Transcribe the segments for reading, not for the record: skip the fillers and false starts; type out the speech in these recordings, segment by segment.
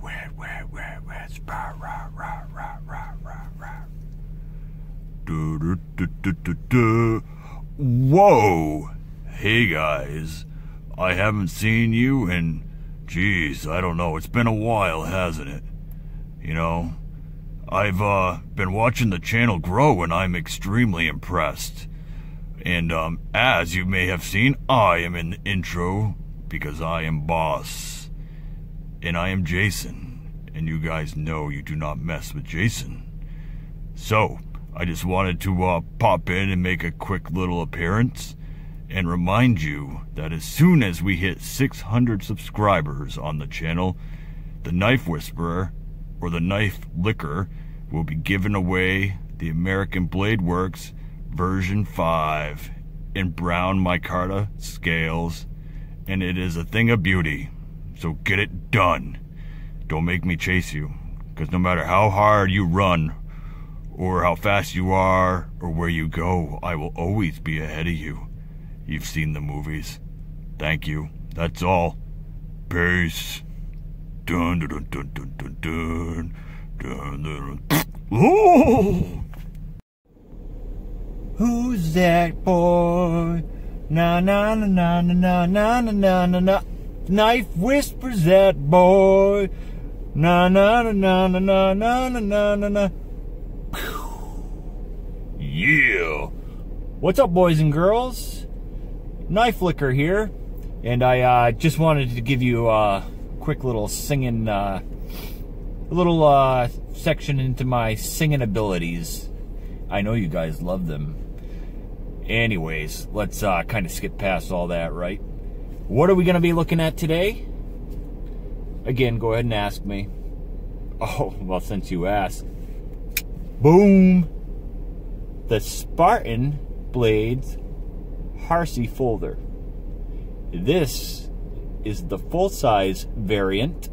Where, Whoa! Hey guys, I haven't seen you in, geez, I don't know, it's been a while, hasn't it? You know, I've been watching the channel grow and I'm extremely impressed. And as you may have seen, I am in the intro because I am boss. And I am Jason. And you guys know you do not mess with Jason. So, I just wanted to pop in and make a quick little appearance and remind you that as soon as we hit 600 subscribers on the channel, the Knife Whisperer, or the Knife Licker, will be giving away the American Blade Works version 5 in brown micarta scales, and it is a thing of beauty. So get it done. Don't make me chase you, because no matter how hard you run, or how fast you are, or where you go, I will always be ahead of you. You've seen the movies. Thank you. That's all. Peace. Dun dun dun dun dun dun dun dun dun. Oh! Who's that boy? Na na na na na na na na na na. Knife whispers that boy. Na na na na na na na na na na. Yeah. What's up, boys and girls? Knife Licker here, and I just wanted to give you a quick little singing, section into my singing abilities. I know you guys love them. Anyways, let's kind of skip past all that, right? What are we going to be looking at today? Again, go ahead and ask me. Oh, well, since you asked. Boom! The Spartan Blades Harsey folder. This is the full-size variant.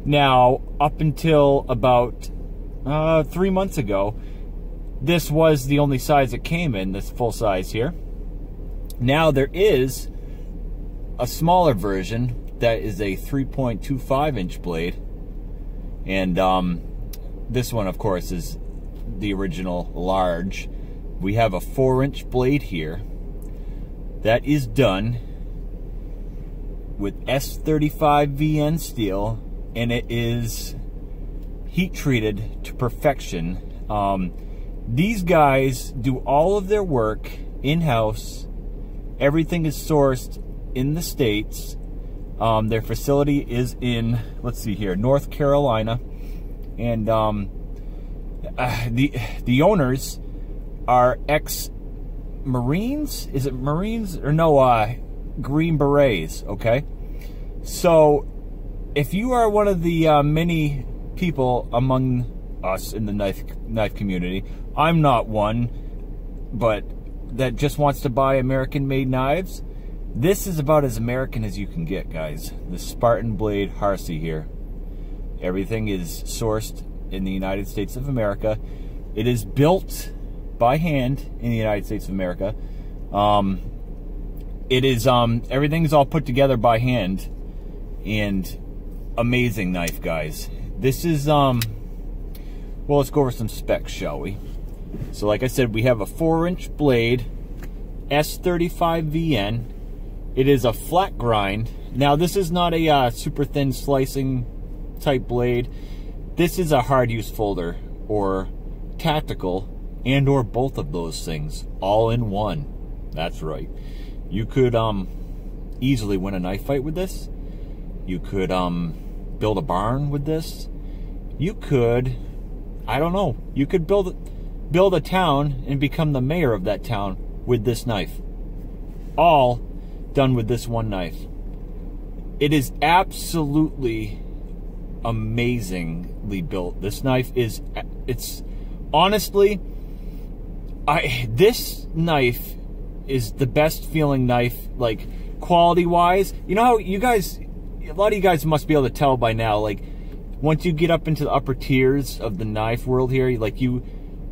Now, up until about 3 months ago, this was the only size it came in, this full size here. Now there is a smaller version that is a 3.25 inch blade, and this one, of course, is the original large. We have a 4-inch blade here that is done with S35 VN steel, and it is heat treated to perfection. These guys do all of their work in-house. Everything is sourced in the States. Their facility is in, let's see here, North Carolina, and the owners are ex-Marines. Is it Marines or no? Green Berets. Okay, so if you are one of the many people among us in the knife community, I'm not one, but that just wants to buy American-made knives, this is about as American as you can get, guys. The Spartan Blade Harsey here. Everything is sourced in the United States of America. It is built by hand in the United States of America. It is everything is all put together by hand, and amazing knife, guys. This is well, let's go over some specs, shall we? So like I said, we have a 4-inch blade, S35 VN. It is a flat grind. Now this is not a super thin slicing type blade. This is a hard use folder, or tactical, and or both of those things all in one. That's right. You could easily win a knife fight with this. You could build a barn with this. You could, I don't know, you could build a town and become the mayor of that town with this knife. All done with this one knife. It is absolutely amazingly built. This knife is, it's honestly, this knife is the best feeling knife, like quality wise. You know how you guys, a lot of you guys must be able to tell by now, like once you get up into the upper tiers of the knife world here, like you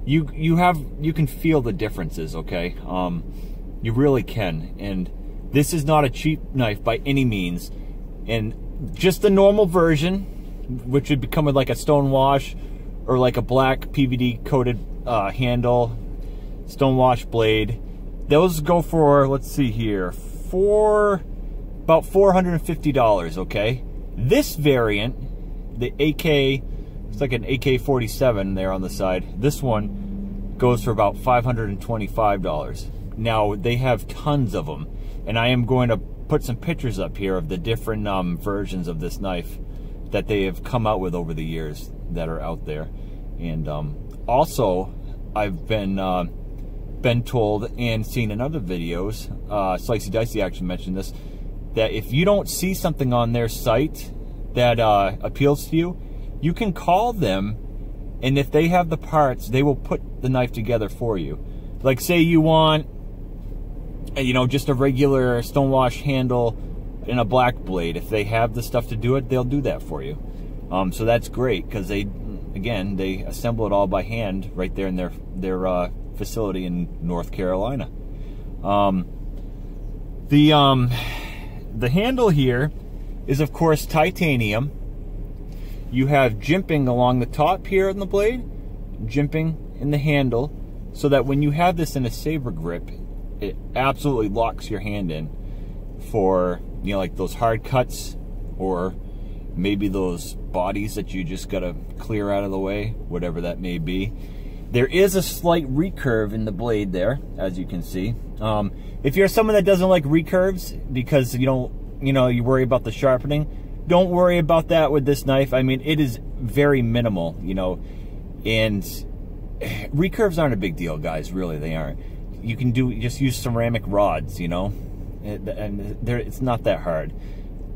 can feel the differences, okay? You really can. And this is not a cheap knife by any means. And just the normal version, which would become with like a stone wash or like a black PVD coated handle, stone wash blade, those go for, let's see here, about $450, okay? This variant, the AK, it's like an AK-47 there on the side. This one goes for about $525. Now, they have tons of them, and I am going to put some pictures up here of the different versions of this knife that they have come out with over the years that are out there. And also, I've been told and seen in other videos, Slicey Dicey actually mentioned this, that if you don't see something on their site that appeals to you, you can call them, and if they have the parts, they will put the knife together for you. Like, say you want, you know, just a regular stonewash handle and a black blade. If they have the stuff to do it, they'll do that for you. So that's great, because they assemble it all by hand right there in their facility in North Carolina. The handle here is, of course, titanium. You have jimping along the top here on the blade, jimping in the handle, so that when you have this in a saber grip, it absolutely locks your hand in for, you know, like those hard cuts, or maybe those bodies that you just gotta clear out of the way, whatever that may be. There is a slight recurve in the blade there, as you can see. If you're someone that doesn't like recurves because you worry about the sharpening, don't worry about that with this knife. I mean, it is very minimal, you know, and recurves aren't a big deal, guys. Really, they aren't. You can just use ceramic rods, you know, and it's not that hard.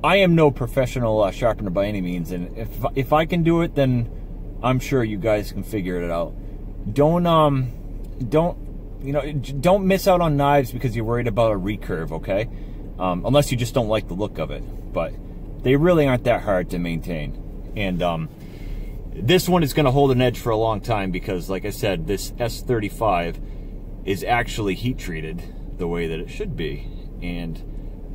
I am no professional sharpener by any means, and if I can do it, then I'm sure you guys can figure it out. Don't miss out on knives because you're worried about a recurve, okay? Unless you just don't like the look of it, but they really aren't that hard to maintain. And this one is going to hold an edge for a long time because, like I said, this S35 is actually heat treated the way that it should be, and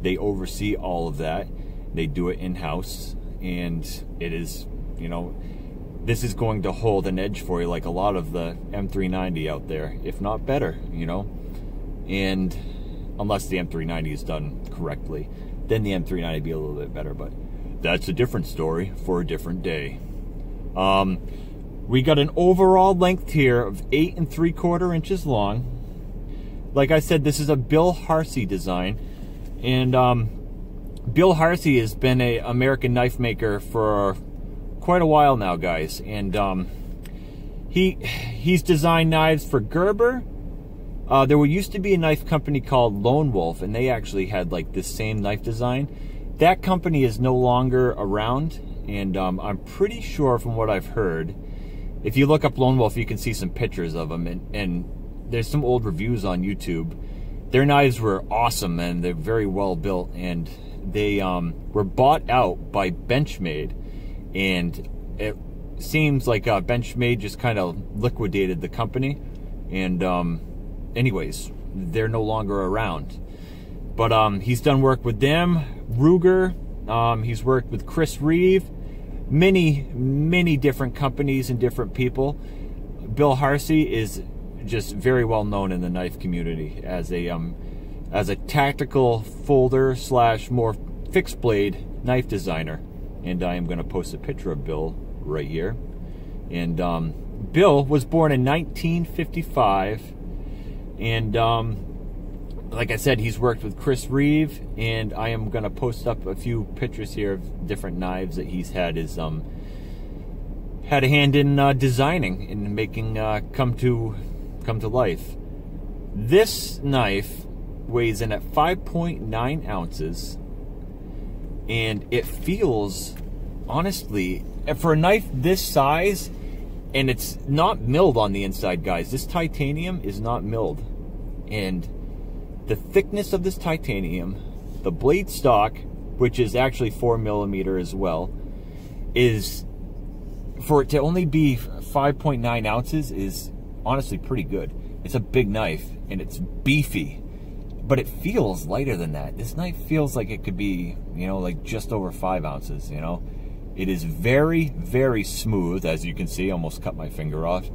they oversee all of that. They do it in-house, and it is, you know, this is going to hold an edge for you like a lot of the M390 out there, if not better, you know. And unless the M390 is done correctly, then the M390 would be a little bit better, but that's a different story for a different day. We got an overall length here of 8 3/4 inches long. Like I said, this is a Bill Harsey design, and Bill Harsey has been an American knife maker for quite a while now, guys, and he's designed knives for Gerber. There used to be a knife company called Lone Wolf, and they actually had like this same knife design. That company is no longer around, and I'm pretty sure from what I've heard, if you look up Lone Wolf, you can see some pictures of them, and there's some old reviews on YouTube. Their knives were awesome, and they're very well built, and they were bought out by Benchmade, and it seems like Benchmade just kind of liquidated the company, and anyways, they're no longer around. But he's done work with them, Ruger, he's worked with Chris Reeve, many different companies and different people. Bill Harsey is just very well known in the knife community as a tactical folder / more fixed blade knife designer. And I am going to post a picture of Bill right here. And Bill was born in 1955, and like I said, he's worked with Chris Reeve, and I am going to post up a few pictures here of different knives that he's had a hand in designing and making come to life. This knife weighs in at 5.9 ounces, and it feels, honestly, for a knife this size, and it's not milled on the inside, guys. This titanium is not milled, and the thickness of this titanium, the blade stock, which is actually 4mm as well, is, for it to only be 5.9 ounces is honestly pretty good. It's a big knife, and it's beefy. but it feels lighter than that. This knife feels like it could be, you know, like just over 5 ounces, you know. It is very, very smooth, as you can see. Almost cut my finger off.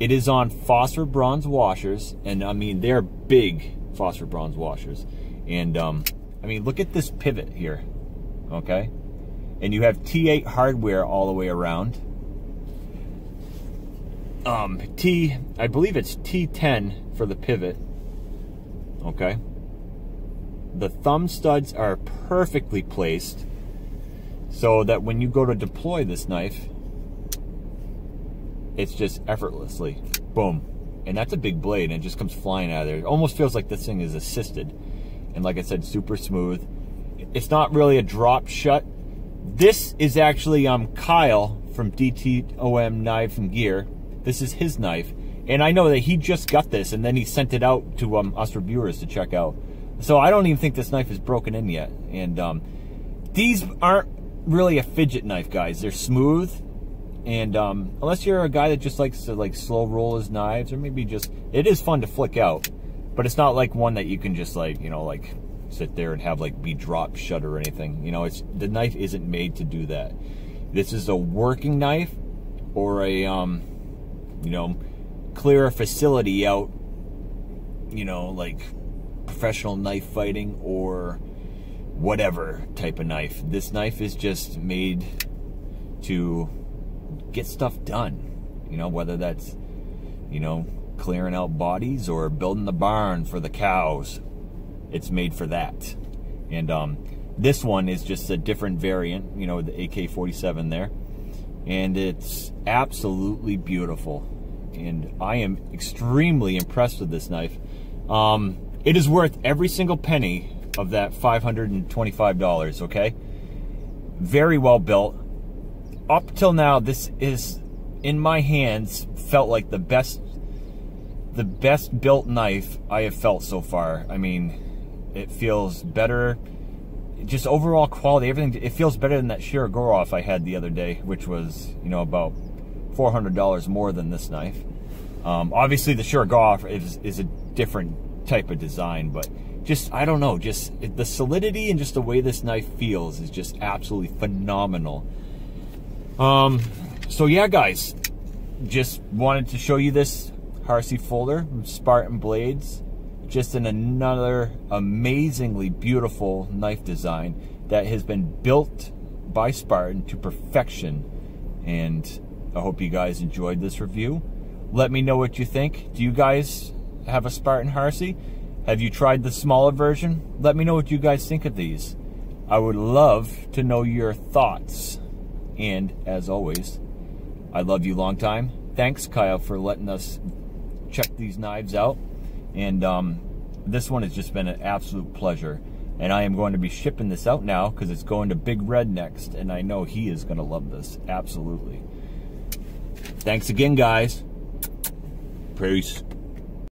It is on phosphor bronze washers, and I mean, they're big phosphor bronze washers. And I mean, look at this pivot here, okay? And you have T8 hardware all the way around. I believe it's T10 for the pivot, okay? The thumb studs are perfectly placed so that when you go to deploy this knife, it's just effortlessly, boom. And that's a big blade, and it just comes flying out of there. It almost feels like this thing is assisted. And like I said, super smooth. It's not really a drop shut. This is actually Kyle from DTOM Knives and Gear. This is his knife. And I know that he just got this, and then he sent it out to us reviewers to check out. So I don't even think this knife is broken in yet. And these aren't really a fidget knife, guys. They're smooth. And unless you're a guy that just likes to like slow roll his knives, or maybe just, it is fun to flick out, but it's not like one that you can just like, you know, like sit there and have like be drop shut or anything. You know, it's, the knife isn't made to do that. This is a working knife, or a you know, clear a facility out, you know, like professional knife fighting or whatever type of knife. This knife is just made to get stuff done, you know, whether that's, you know, clearing out bodies or building the barn for the cows. It's made for that. And this one is just a different variant, you know, the AK-47 there, and it's absolutely beautiful, and I am extremely impressed with this knife. It is worth every single penny of that $525, okay? Very well built. Up till now, this is, in my hands, felt like the best built knife I have felt so far. I mean, it feels better, just overall quality, everything. It feels better than that Shirogorov I had the other day, which was, you know, about $400 more than this knife. Obviously the Shirogorov is a different type of design, but just, I don't know, just the solidity and just the way this knife feels is just absolutely phenomenal. So yeah, guys, just wanted to show you this Harsey folder from Spartan Blades. Just in another amazingly beautiful knife design that has been built by Spartan to perfection. And I hope you guys enjoyed this review. Let me know what you think. Do you guys have a Spartan Harsey? Have you tried the smaller version? Let me know what you guys think of these. I would love to know your thoughts. And as always, I love you long time. Thanks, Kyle, for letting us check these knives out. And this one has just been an absolute pleasure. And I am going to be shipping this out now because it's going to Big Red next. And I know he is going to love this. Absolutely. Thanks again, guys. Peace.